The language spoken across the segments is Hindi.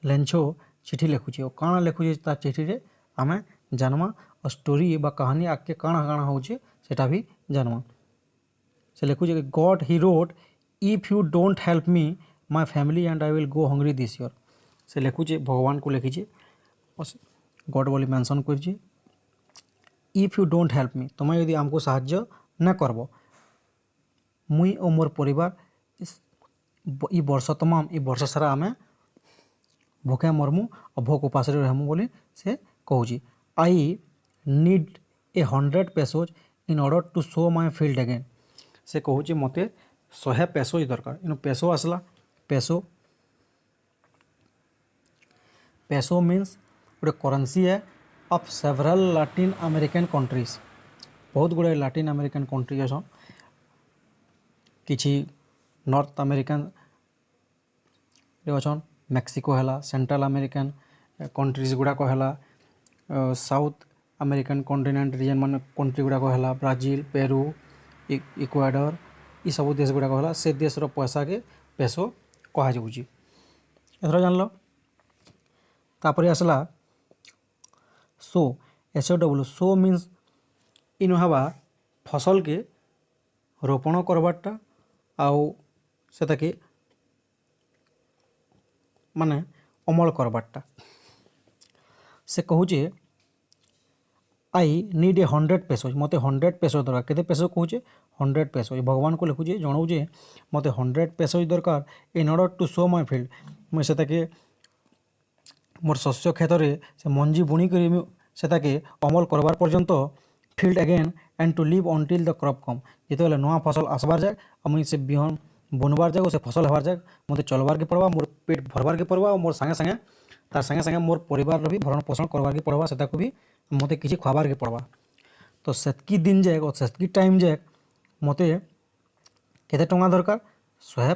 लेंछो चिठी लिखुचे और काଣା लिखुचे तार चिठी रे आमे जानमा और स्टोरी बा कहानी आगे काଣା काଣା होचे सेटा भी जानमा। से लिखुचे God he wrote if you don't help me my family and I will go hungry this year. से लिखुचे भगवान को लिखिचे और गॉड बोली मेंशन करिचे if you don't help me तुम्हें यदि आमको साहाय्य न करबो मुई और मोर परिवार ई वर्ष तमाम ई वर्ष सारा आमे भोके मरमु और भोक उपास रहमु बोली से कहूँ। I need a 100 pesos in order to show my field again. से कहूँ मत 100 पेसोज दरकार इन पेसो आसला पेसो पेसो मीन्स गोटे करेन्सी है of several Latin American countries. बहुत गुड़े लैटिन अमेरिकन कंट्री अच्छा किछि नॉर्थ अमेरिकन अच्छा मेक्सिको है सेंट्रल अमेरिकन कंट्रीज गुड़ाक है साउथ अमेरिकन कॉन्टिनेंट रीजन मान कंट्री गुड़ाक है ब्राजिल पेरू इक्वाडोर ये सब देश गुड़ाक है से देश पैसा के पेसो कह एथर जान लो। तापर आसला सो SOW सो मीन्स इन हवा फसल के रोपण करवाटा आउ से माने अमल करवाटा। से कहूचे आई नीड ए 100 पेसोज मत 100 पेसोज दरकार केते पेसो कहूचे 100 पेसोज भगवान को लिखुचे जनाऊे मत 100 पेसोज दरकार in order to show my field मुझे से मोर शस्य क्षेत्र में से मंजी बुणी कर से अमल करवार पर्यंत field again and to live until the crop come जिते नुआ फसल आसबार जाए और मुझे से बिहन बुनबार जाए से फसल हबार जाए मत चलबार के पड़वा मोर पेट भरबार के पड़वा और मोर संगे संगे तार संगे संगे मोर परिवार भी भरण पोषण करबार के पड़वा से भी मत किसी खुआबार के पड़वा। तो सेतकी दिन जाए और सेतकी टाइम जाए मत केते टंका दरकार 100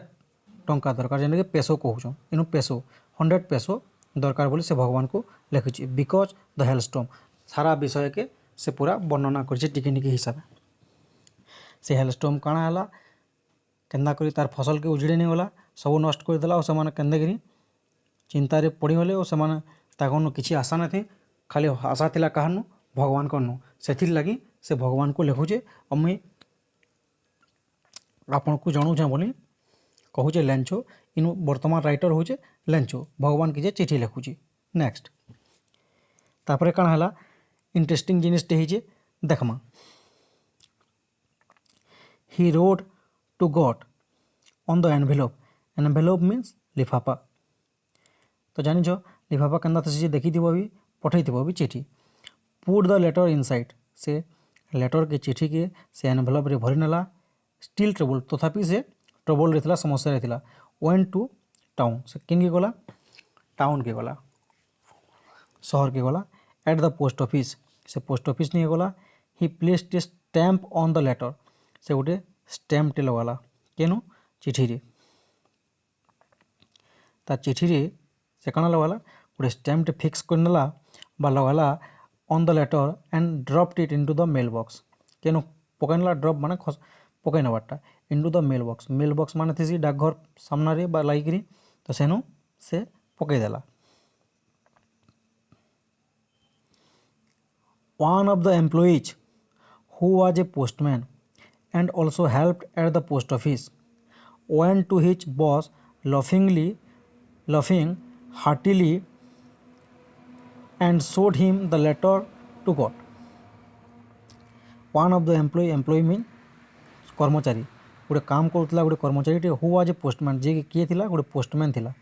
टंका दरकार जेने पेसो कहूँ इन पेसो 100 पेसो दरकार बोली से भगवान को लिखुची बिकज द हेलस्टॉर्म सारा विषय के से पूरा वर्णना कर टिकी हिसाब से हेलस्टॉर्म काଣା है केन्दा करी तार फसल के उजड़ी नहीं गला सब नष्ट करदेला और से केन्दाकि चिंतार पड़गले और से किसी आशा ना थी खाली आशा थिला काहनु भगवान कनु से लगी से भगवान को लिखुचे और मुई आपन को जनाऊँ बोली कहूचे लेंचो इन वर्तमान राइटर होचे लेंचो भगवान की जे चिठी लिखुची। नेक्स्ट तापर काଣା है इंटरेस्टिंग जिनिसटे होइए देखमा he wrote to God on the envelope means लिफाफा। तो जानिछ लिफाफा केन्दा थी देखी भी पठई भी चिठी पुट द लेटर इनसाइड से लेटर के चिठी के से एनवेलोप रे भरी नेला स्टिल ट्रबल तथापि से ट्रबल रही समस्या रही वेंट टू टाउन से किन के गला टाउन के गला शहर के गला एट द पोस्ट ऑफिस से पोस्ट ऑफिस नहीं गला ही placed a stamp on the letter से गोटे स्टैम्प टे लगाला केनु चिठी रे ता चिठी रे से काना लगाला गोटे स्टैम्प टे फिक्स कर नेला बा लगाला on the letter and dropped it into the mail box केनु पकाई नेला ड्रॉप माने पकाई नबारटा इनटू द मेल बॉक्स माने थी डाकघर सामना रे बा लागिकरी तो सेनु से पकाई देला। One of the employees who was a postman and also helped at the post office went to his boss laughing heartily and showed him the letter to God. One of the employee mean कर्मचारी गोटे काम करुला गोटे कर्मचारी हु वाज ए पोस्टमैन जे किए थिला गोटे पोस्टमैन थिला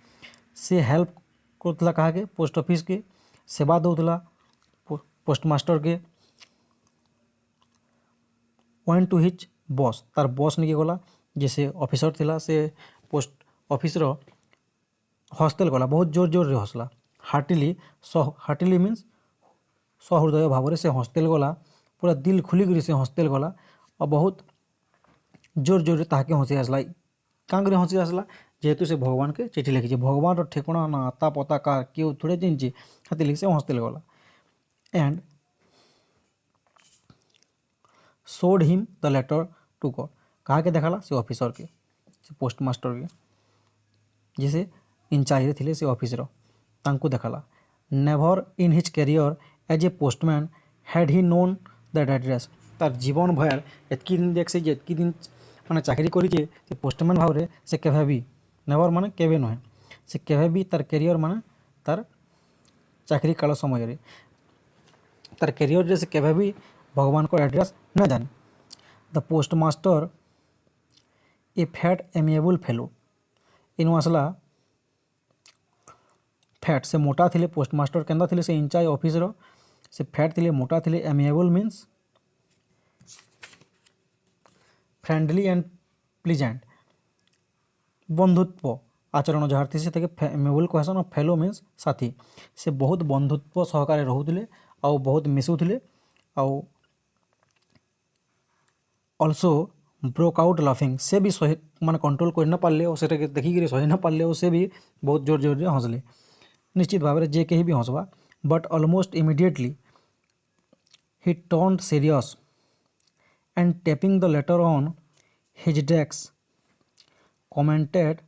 से हेल्प करुला कहा के पोस्ट ऑफिस के सेवा दौला पोस्टमास्टर के वन टू हिज बॉस तार बॉस नहीं गला जैसे ऑफिसर थिला से पोस्ट ऑफिस रो हस्तेल गला बहुत जोर जोर रे हसला हार्टिली मीन्स सहृदय भाव से हस्तेल गला पूरा दिल खुलिक से हस्तेल गला और बहुत जोर जोर ताके हसी आसला क्या हसी आसला जेहेतु से भगवान के चिठी लिखी भगवान ठेकणा ना आता पता का क्यों थोड़े चिंची हाथी लिखी से हस्तेल गला and showed him the letter to God कहा के देखाला से ऑफिसर के से पोस्ट मास्टर के जैसे इंचार्ज थे से ऑफिस तांकु देखाला never in his career as a postman had he known that address तार जीवन भर एतकी दिन देख से एतकी दिन माने चाकरी करी जे पोस्टमैन भाव से केभे भी नेभर माने केवे नुहे से केभे भी तार कैरियर माने तार चाकरी काल समय तार कैरियर से केभे भी भगवान को एड्रेस न जाने the postmaster A fat amiable fellow in आसला फैट से मोटा थिले पोस्टमास्टर केंदा थिले से इंचार्ज ऑफिस रो से फैट थिले मोटा थिले amiable means friendly and pleasant बंधुत्व आचरण जार थी से एमिएबल कहसन और फेलो मीन्स साथी से बहुत बंधुत्व सहकारे रोते आउ बहुत मिसुले आउ ऑल्सो ब्रोक आउट लाफिंग से भी सही माने कंट्रोल कर ना पारे और से देखिक सही ना पारे से भी बहुत जोर जोर हंसले निश्चित भाव में जे कहीं भी हंसवा but almost immediately he turned serious and tapping the letter on his desk commented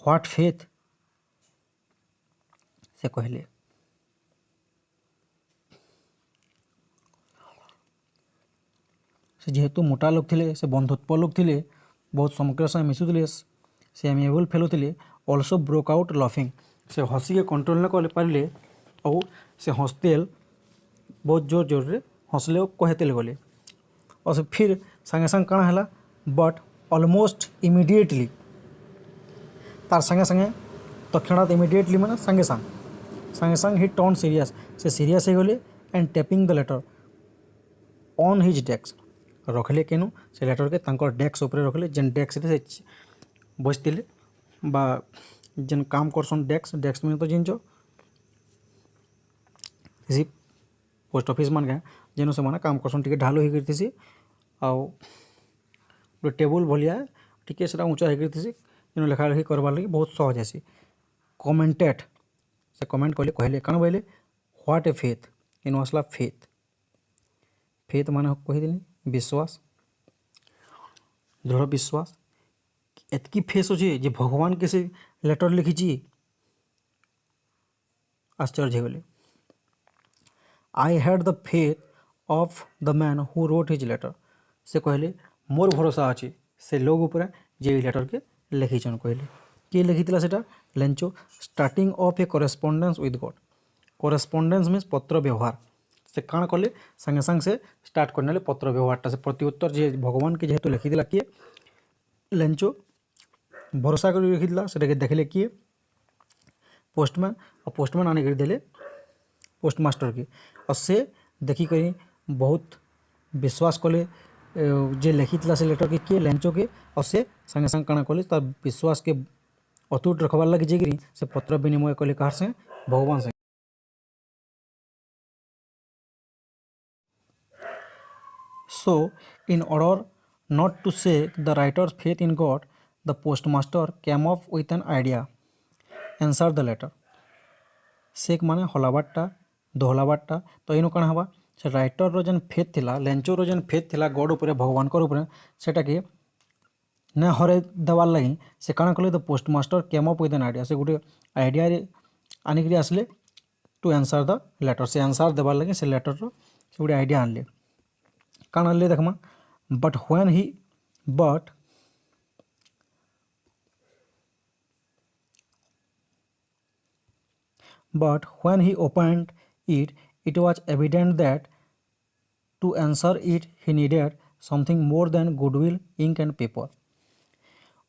what faith से कहले से जेहेतु मोटा लोग थे से बंधुत्व लोग थे बहुत समग्र से मिसुले से एमिएबल फेलो थे ऑल्सो ब्रोक आउट लाफिंग से हसी के कंट्रोल न कर पारे और से हंसतेल बहुत जोर जोर रे हंसले और कहतेल गले और से फिर संगे संग काଣା है बट ऑलमोस्ट इमिडिएटली तार संगे संगे तत्क्षणात इमिडिएटली मैंने संगे संग ही टर्न सीरियस से सीरियस हो गले and tapping the letter on his desk रखले केनु से लेटर के तांकर डेस्क ऊपर रखले जेन डेस्क से बसते बा जेन काम करसन डेस्क में तो जिनच किसी पोस्ट ऑफिस मान के जेन से माने काम करसन टिके ढालो ही करती आउ टेबुल भलिया टिके से ऊँचा ही करती जेन लेखा लेखी करवार लगी बहुत सहज आसी कमेंटेड से कमेंट कले कहले कण बोले व्हाट ए फेथ इन आसला फेथ फेथ माने कहीदेली विश्वास दृढ़ विश्वास एतकी फेस अच्छे जे भगवान के से लेटर लिखी आश्चर्य गले I had the faith of the man who wrote his letter से कहले मोर भरोसा अच्छे से लोग ऊपर जे लेटर के लिखीचन कहले किए लिखी सेटा Lencho starting of A correspondence with God correspondence means पत्र व्यवहार से काण कले संगे संग से स्टार्ट करने पत्र व्यवहारटा से प्रत्युत्तर जे भगवान के जेहेतु लिखीला किए लेंचो भरोसा कर लिखीला से देखले किए पोस्टमैन और पोस्टमैन आने कर देले पोस्टमास्टर के और से देखी करी बहुत विश्वास कले जे लिखीला से लेटर के किए लेंचो के और से संगे संग काण कले तार विश्वास के अतुट रखबार लगे जेगिरी से पत्र विनिमय कले कहार से भगवान से So, in order not to shake the writer's faith in God, the postmaster came up with an idea. Answer the letter. Shake माने हलाबाटा दोहलाबाटा तो इन कण हवा से राइटर रो जेन फेथ थिला लेंचो रो जेन फेथ थिला गॉड ऊपर भगवान कर ऊपर सेटा के न हरे देवार लगी से काण कले the postmaster came up with an idea से गोटे आइडिया आनिक आसले टू आंसर द लेटर से आंसर देवार लगी से लेटर रो से गोटे आइडिया आनले काण आनले देखमा but when he opened it was evident that to answer it he needed something more than goodwill ink and paper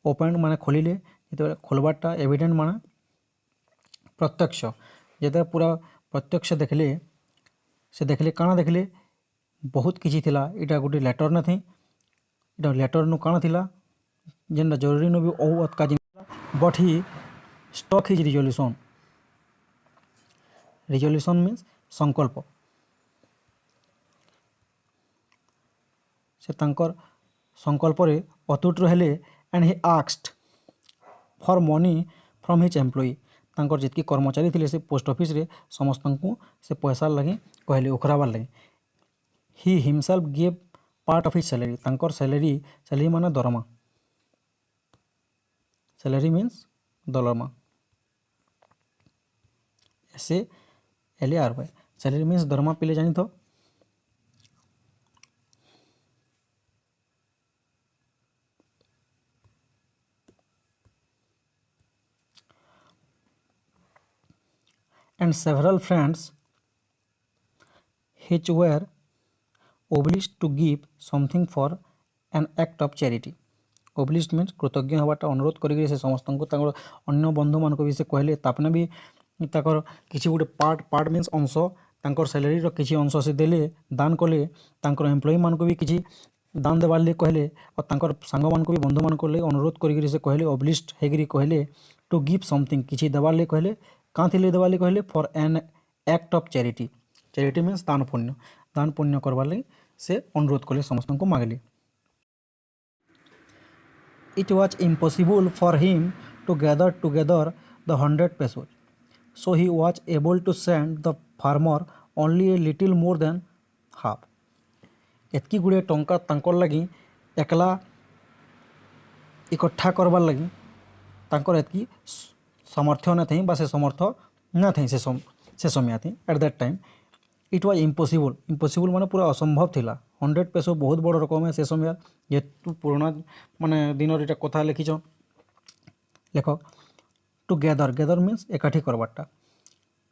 opened माने खोलिले जेते खोलबाटा एविडेंट माने प्रत्यक्ष जेते पूरा प्रत्यक्ष देखले से देखले काना देखले बहुत किसी थिला इटा गोटे लेटर न थी इटा लेटर नु काना थिला जेनटा जरूरी न भी ओ अतका but he stuck his resolution means संकल्प से तांकर संकल्प रे अतुट रहिले and he asked for money from his employee तांकर जितकी कर्मचारी थिले से पोस्ट ऑफिस रे समस्त को से पैसा लगे कहले उखराबार लगे he himself gave part of his salary तांकर सैलरी माने दरमा सैलरी मीन्स दरमा SALARY सैलरी मीन्स दरमा पिले जानी तो and several friends which were obliged to give something for an act of charity. obliged means कृतज्ञ हवाटा अनुरोध करी से समस्त अन्य बंधु मान भी से कहले तापने भी ताकर किसी गोटे पार्ट मीन्स अंश तांकर सैलरी किसी अंश से देले दान कले तांकर एम्प्लॉई मान को भी किसी दान देवार लिए कहले और तांकर सांग मान को भी बंधु मान को अनुरोध करी से कहले obliged हैगिरी कहले टू गिव समथिंग किसी देवार लिए कहले कहाँ थी देवार लिए कहले for an act of charity charity means दान पुण्य करवार लगी से अनुरोध कले समस्त को मांगले It was impossible for him to gather together the 100 pesos, so he was able to send the farmer only a little more than half. एतकी गुड़े टंका तांकर लगी एकला इकट्ठा करवार लगी तांकर एतकी सामर्थ्य न थी बा से समर्थ न थी से समय थी at that time it was impossible माने पूरा असंभव थिला 100 पेसो बहुत बड़ रकम है से समय जेतु पुराना माने दिन इटा कथा लिखिछ लेखक टुगेदर मीन्स एकाठी करवाटा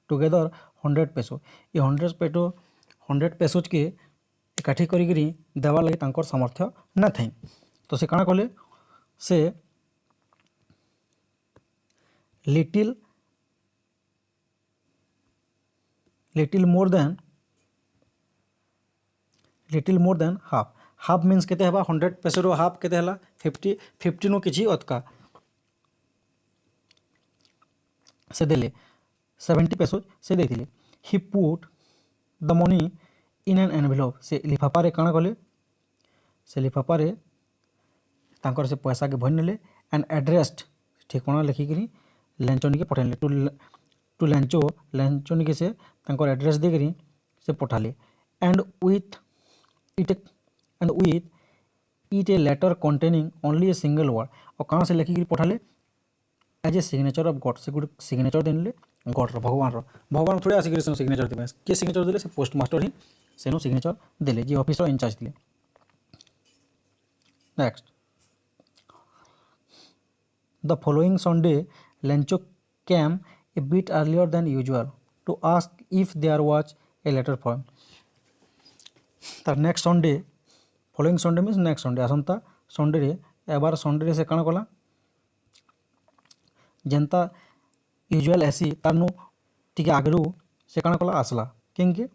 टुगेदर 100 पेसो ये 100 पेसोज के एकाठी करी देवार लगी तांकर सामर्थ्य न थी तो से काଣା कले से little more than half means केते हेबा 100 पेसोर हाफ केते हला 50 नु किछि अतका से देले 70 पेसो से देथिले he put the money in an envelope से लिफाफा रे काଣା कले से लिफाफा रे तांकर से पैसा के भरि नेले एंड एड्रेस्ड ठिकाना लिखिकरी लेंचोनी के पठेले टू लेंचोनी के से तांकर एड्रेस देकरी से पठाले and with it a letter containing only a single word और कहाँ से लिखिकी पठाले as a signature of God से गोटे सिग्नेचर देने गॉड भगवान थोड़े आसिक सिग्नेचर देवे किए सिग्नेचर देले से पोस्ट मास्टर ही सेनो सिग्नेचर देले जी ऑफिसर इंचार्ज थे next the following Sunday Lencho came a bit earlier than usual to ask if there was a letter for तार next Sunday following Sunday means next Sunday आसंता संडे रे एबार संडे रे से काଣା कला जेनता यूजुअल एसी तारनु टिके आगरू से काଣା कला आसला केंगे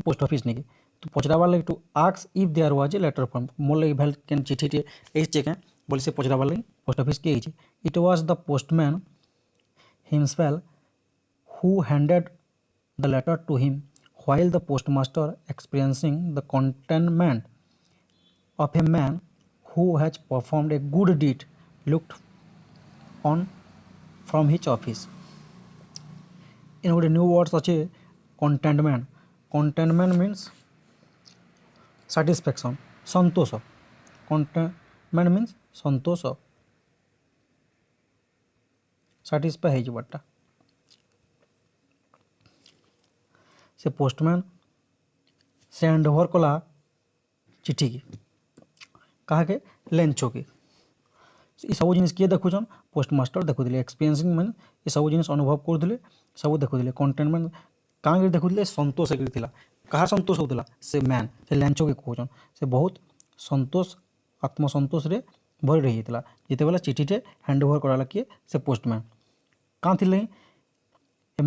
पोस्ट ऑफिस नेकी तो पचराबार लगी to ask if there was a letter from मोर लगी भेल केन चिठी टे ए चेक बोले से पचराबार लगी पोस्ट ऑफिस के इछि it was the postman himself who handed the letter to him while the postmaster experiencing the contentment of a man who has performed a good deed looked on from his office. In a new words such a contentment means satisfaction santosh contentment means santosh satisfy है बट्टा से पोस्टमैन से हैंड ओवर कला चिठी की कहा के लेंचो के ये सब जिन किए देखुन पोस्टमास्टर देखुले एक्सपीरियंसिंग मैंने ये सब जिन अनुभव करुले सब देखुले कंटेनमेंट कहाँ देखुले संतोष था कहा संतोष होता से मैन से लेंचो के कहन से बहुत संतोष आत्मसंतोष रे भरी रही था जिते बेला चिठीटे हैंड ओवर कराला किए से पोस्टमैन कहाँ थी a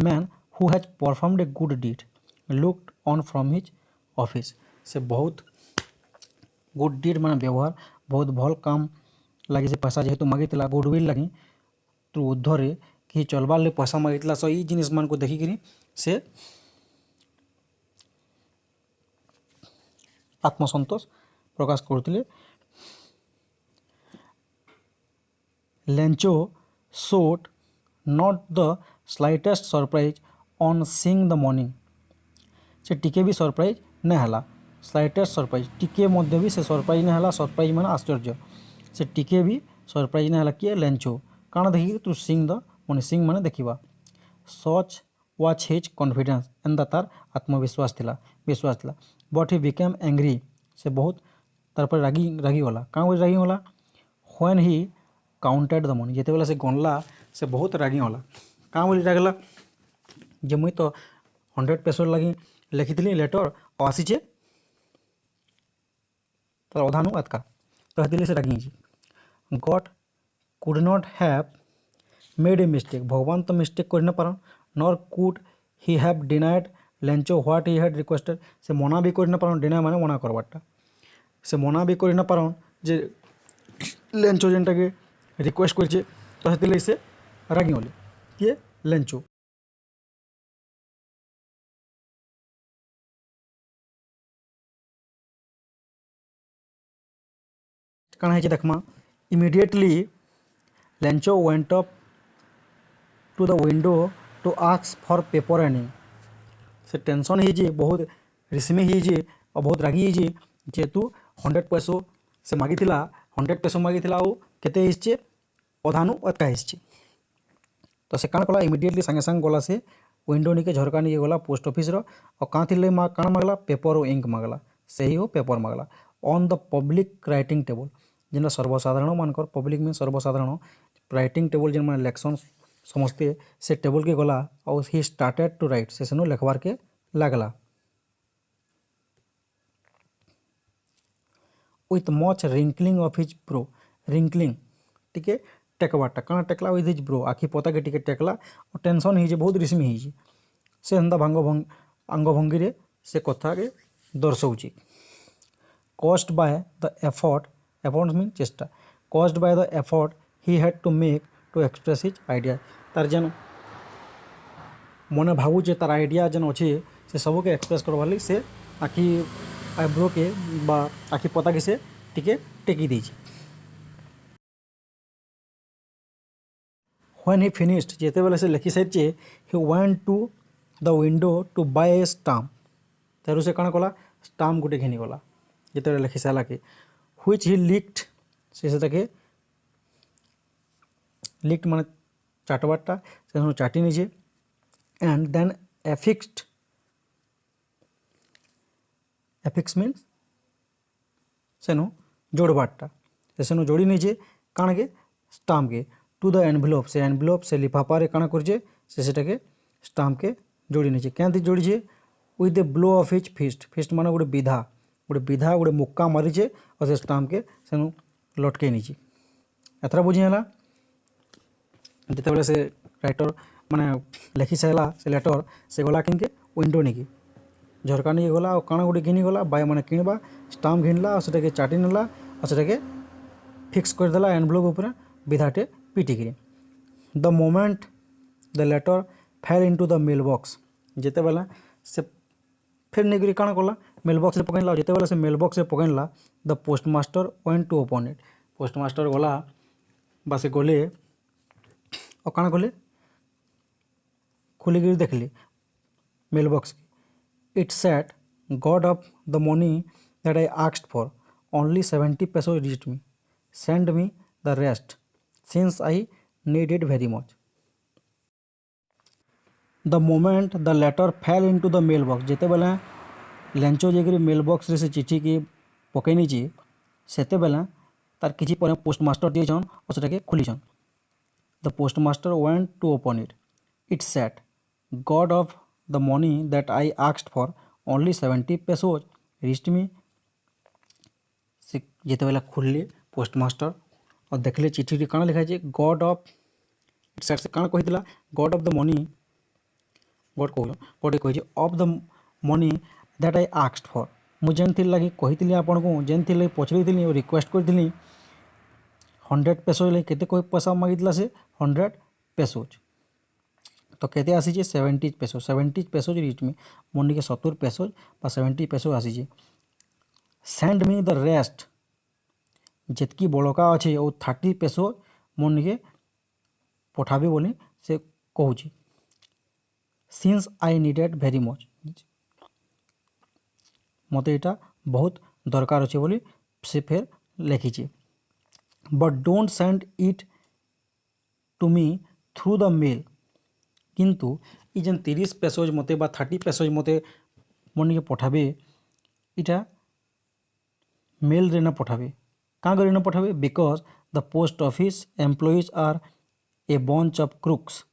man who has performed a good deed looked on from his office से बहुत गुड डीड मान व्यवहार बहुत भल काम लगे से पैसा जेहेतु मागिला गुडविल लगी तो उद्धरे कि चलबार ले पैसा मागिला सो ये जिनिस मान को देखिकी से आत्मसंतोष प्रकाश करते Lencho showed not the slightest surprise on seeing the morning से टिके भी सरप्राइज नहीं है स्लाइटेस्ट सरप्राइज टिके मध्य भी से सरप्राइज नहीं है सरप्राइज माने आश्चर्य से टिके भी सरप्राइज नहीं है किए लेंचो काण देखिए तू सिंग द माने सिंग माने देखा ସଚ୍ ୱାଚ୍ ହିଜ୍ କନଫିଡେନ୍ସ ଏନ୍ତା ତାର ଆତ୍ମବିଶ୍ୱାସ ଥିଲା ବଟ୍ ହି ବିକେମ୍ ଏଙ୍ଗ୍ରି ସେ ବହୁତ ତାପରେ ରାଗିଗଲା କାଁ ବୋଲି ରାଗିଗଲା ହ୍ୱେନ୍ ହି କାଉଣ୍ଟେଡ୍ ଦ ମନି ଯେତେବେଳେ ସେ ଗଣଲା ସେ ବହୁତ ରାଗିଗଲା କାଁ ବୋଲି ରାଗିଲା ଯେ ମୁଇଁ ତ 100 pesos ଲାଗି ଲେଖିଥିଲି ଲେଟର୍ ଆଉ ଆସିଛେ ତାର ଅଧାନୁ ଏତକା ତ ହେଥିଲାଗି ସେ ରାଗିଯାଇଛି God could not have made a mistake भगवान तो मिस्टेक कर न पारन nor could he have denied Lencho what he had requested से मना भी कर न पारन डिनाइ माने मना करवाटा से मना भी कर न पारन जे लेंचो जेनटा के रिक्वेस्ट करछे तो हेतिले से रागी होले किए लेंचो काना है देखमा immediately Lencho went up to the window to ask for paper and ink से टेंशन ही बहुत रिस्मी ही और बहुत रागी ही जेहेतु 100 peso से मागी 100 peso मागी केते हिस्चे अधानु अतका हिस्चे तो से काण कला इमिडिएटली संगे संग गला से विंडो निके झरका निके गला पोस्ट ऑफिस रो और काँ थी काण मागला पेपर और इंक मागला से ही पेपर मागला on the public writing table जेनटा सर्वसाधारण मानकर पब्लिक में सर्वसाधारण राइटिंग टेबल जेन मैंने इलेक्शन समझते से टेबल के गला और ही स्टार्टेड टू राइट से सेनु लिखबार के लागला with much wrinkling of his bro wrinkling टिके टेकबाटा काना टेकला विथ हिज ब्रो आखि पता के टिके टेकला और टेंशन ही बहुत रिस्मी ही से हंदा अंगभंगी रे से कथा के दर्शाऊँगी caused by the effort mean चेष्टा caused by the effort he had to make to express his idea तार जेन मने भावुचे तार आइडिया जेन अच्छे से सब के एक्सप्रेस करवार लगी से आखि आईब्रो के बा आखि पता के से टिके टेकी दीजिए व्हेन ही फिनिश्ड जेते बेले से लिखि सारी he went to the window to buy a stamp तारू से काण कला स्टाम्प गोटे घिनी गला जिते लिखि सारा के व्हिच ही लिक्ड से लिक्ड माने चाटबाटा से चाटी निजे एंड देन एफिक्स मीन्स सेनु जोड़बाटा सेनु जोड़ी निजे काण के स्टाम्प के टू द एनभलप से लिफाफा काण कर सेटा के स्टाम्प के जोड़ी निजे क्या जोड़ी with the blow of his fist माने गोटे विधा गोटे मुक्का मारीचे और से स्टाम्प के सेनु लटके निजे एथरा बुझीगला जिते बड़े से राइटर माने लिखि सारा से लेटर से गला किनके विंडो निकी झरका निके गला और काण गोटे घिनी गला बाय माने किणवा स्टाम्प घिनला और सेटा के चाटी नेला और सेटा के फिक्स कर देला एनवलप ऊपर विधाटे पिटिकी the moment the letter fell into the mail box जिते बेला से फिर निकरी काण कला मेल बॉक्स रे पकड़ला जिते बेला से मेल बॉक्स रे पकड़ला the postmaster went to open it postmaster गला बा से गले और काण कले खोलिक देखली mail box it said God of the money that I asked for only 70 pesos reached me send me the rest since I need it very much the moment the letter fell into the mail box जेते बेला लेंचो जेकरी मेल बॉक्स रे से चिठी की पकईनी ची सेते बेला तार किछि पर पोस्टमास्टर दिएछन और सेटा के खोलीछन the postmaster went to open it it said god of the money that I asked for only 70 pesos reached me से जेते बेला खुलले पोस्टमास्टर और देखले चिठी काण लिखा है गॉड ऑफ इट सेड से काण कहितला God of the money God कहि of the money that I asked for मु जेन थी लगी कहितली आपन को जेन थी लगी पछड़ीतली और रिक्वेस्ट करतली 100 pesos लगी केते कोई पैसा मागितला से 100 pesos तो केते आसी 70 pesos रिच में मोनी के 70 pesos बा 70 pesos आसी सेंड मी द रेस्ट जितकी बड़का अच्छे और 30 pesos मोनी के पठाबे बोली से कहूँ since I needed very much मत यहाँ बहुत दरकार अच्छे बोली से फिर लिखी but don't send it to me through the mail किंतु ये जेन 30 पेसोज मते बा 30 पेसोज मते मन के पठाबे इटा मेल रे न पठाबे क्या करे न पठाबे because the post office employees are a bunch of crooks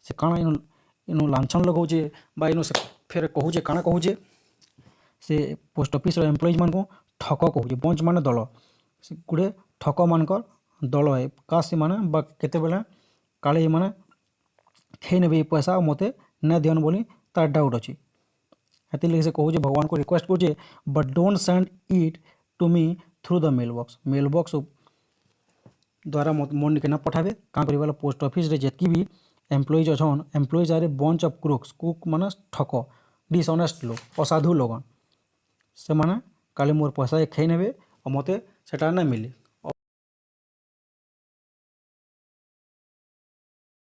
से काଣା इनु लांछन लगाऊे बा इनु से फेर कहूचे काଣା कहूचे से पोस्ट ऑफिस एम्प्लॉइज मान को ठक कहूचे बंच माने दल से गुड़े ठक मानकर दल है का से माने बा केते बेला काले माने खेई नेबे पैसा मते न दियन बोली तार डाउट अच्छी हेती लगे से कहूचे भगवान को रिक्वेस्ट करूचे but don't send it to me through the mail box द्वारा मन के ना पठाबे क्या कर पोस्ट ऑफिस रे जेतकी भी एम्प्लॉइज अच्छन employees are a bunch of crooks कुक माने ठक डिसऑनेस्ट लोग असाधु लोगन से माने काले मोर पैसा खेई नेबे और मते सेटा ना मिले